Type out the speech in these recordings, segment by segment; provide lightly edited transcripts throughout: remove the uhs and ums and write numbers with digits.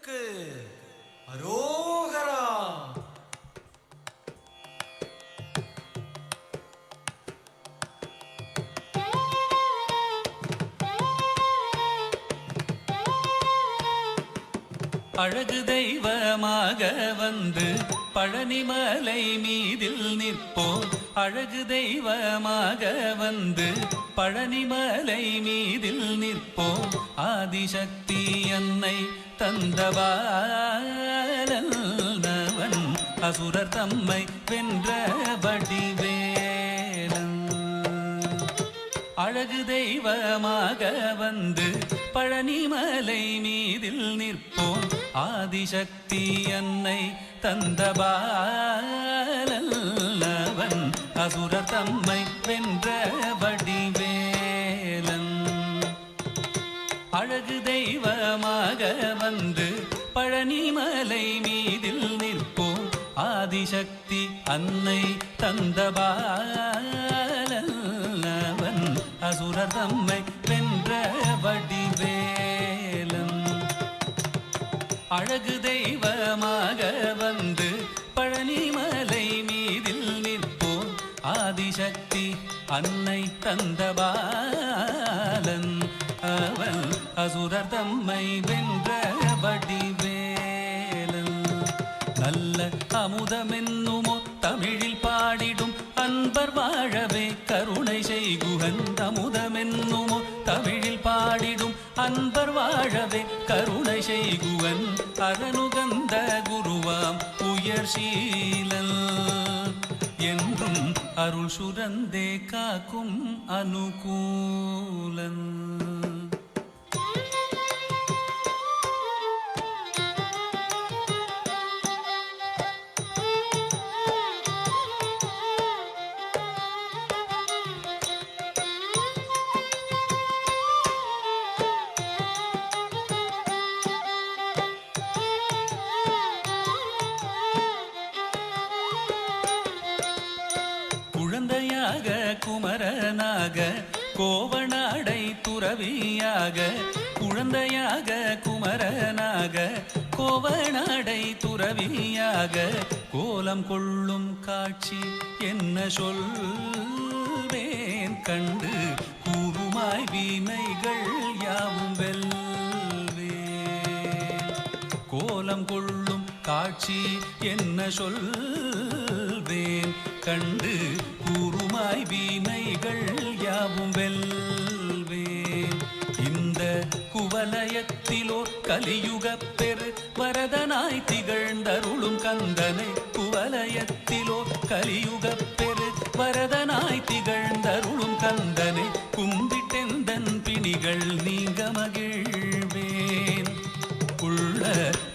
முருகனுக்கு அரோகரா. அழகு தெய்வமாக வந்து பழனிமலை மீதில் நிற்போம். அழகு தெய்வமாக வந்து பழனிமலை மீதில் நிற்போம். ஆதிசக்தி அன்னை தந்தபாலன் அசுரர் தம்மை வென்ற வடிவேலன். அழகு தெய்வமாக வந்து பழனிமலை மீதில் நிற்போம். ஆதிசக்தி அன்னை தந்தபாலன் அசுரர் தம்மை வென்ற வடிவேலன். அழகு தெய்வமாக வந்து பழனிமலை மீதில் நிற்போம். ஆதிசக்தி அன்னை தந்தபாலன் அசுரர் தம்மை வென்ற வடிவேலன். அழகு தெய்வமாக வந்து பழனிமலை மீதில் நிற்போம். ஆதிசக்தி அன்னை தந்தபாலன் அவன் அசுரர் தம்மை வென்ற வடிவேலன். நல்ல அமுதமென்னுமோ தமிழில் பாடிடும் அன்பர் வாழவே கருணை செய்குகன். அமுதமென்னுமோ தமிழில் பாடிடும் அன்பர் வாழவே கருணை செய்குவன். அரணுகந்த குருவாம் உயர் சீலன் என்றும் அருள் சுரந்தே காக்கும் அனுகூலன். குழந்தையாக குமரனாக கோவனாடை துறவியாக. குழந்தையாக குமரனாக கோவனாடை துறவியாக. கோலம் கொள்ளும் காட்சி என்ன சொல்வேன் கண்டு கூறுமாய் வீணைகள் யாவும் வெல்வேன். கோலம் கொள்ளும் காட்சி என்ன சொல்வேன் கண்டு கூறுமாய் வீணைகள் யாவும் வெல்வேன். இந்த குவலயத்திலோ கலியுகப் பெரு வரதனாய் திகழ்ந்தருளும் கந்தனை. குவலயத்திலோ கலியுகப் பெரு வரதனாய் திகழ்ந்தருளும் கந்தனை. கும்பிட்டெந்தன் பிணிகள் நீங்க மகிழ்வேன். உள்ள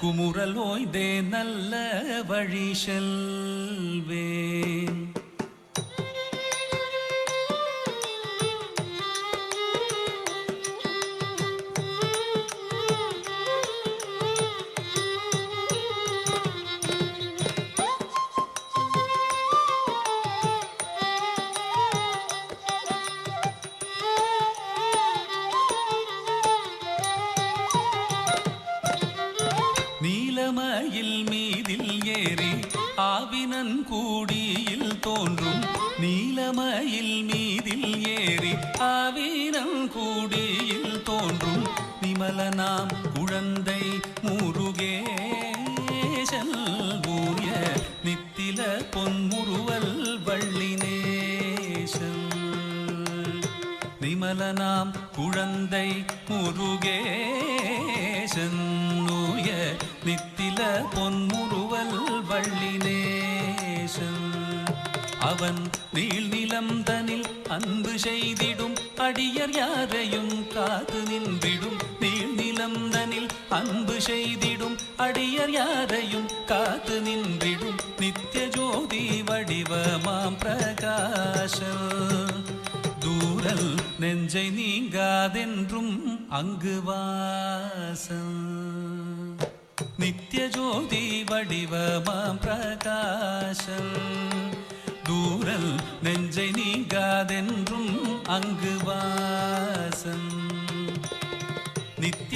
குமுறல் ஓய்தே நல்ல வழி செல்வேன். நீலமயில் மீதில் ஏறி ஆவினன் கூடியில் தோன்றும். நீலமயில் மீதில் ஏறி ஆவினன் கூடியில் தோன்றும். நிமலனாம் குழந்தை முருகேசன் ஊய நித்தில பொன்முருவல் வள்ளினேசன். நிமலனாம் குழந்தை முருகேசன் ஊய நித்தில பொன்முருவல் வள்ளினேசன். அவன் நீள் நிலம் தனில் அன்பு செய்திடும் அடியர் யாரையும் காத்து நின்றிடும். நீள் நிலம் தனில் அன்பு செய்திடும் அடியர் யாரையும் காத்து நின்றிடும். நித்திய ஜோதி வடிவமாம் பிரகாசம் தூரல் நெஞ்சை நீங்காதென்றும் அங்கு வாசம். நித்திய ஜோதி வடிவமாம் பிரகாசம் தூரல் நெஞ்சை நீங்காதென்றும் அங்கு வாசம். நித்திய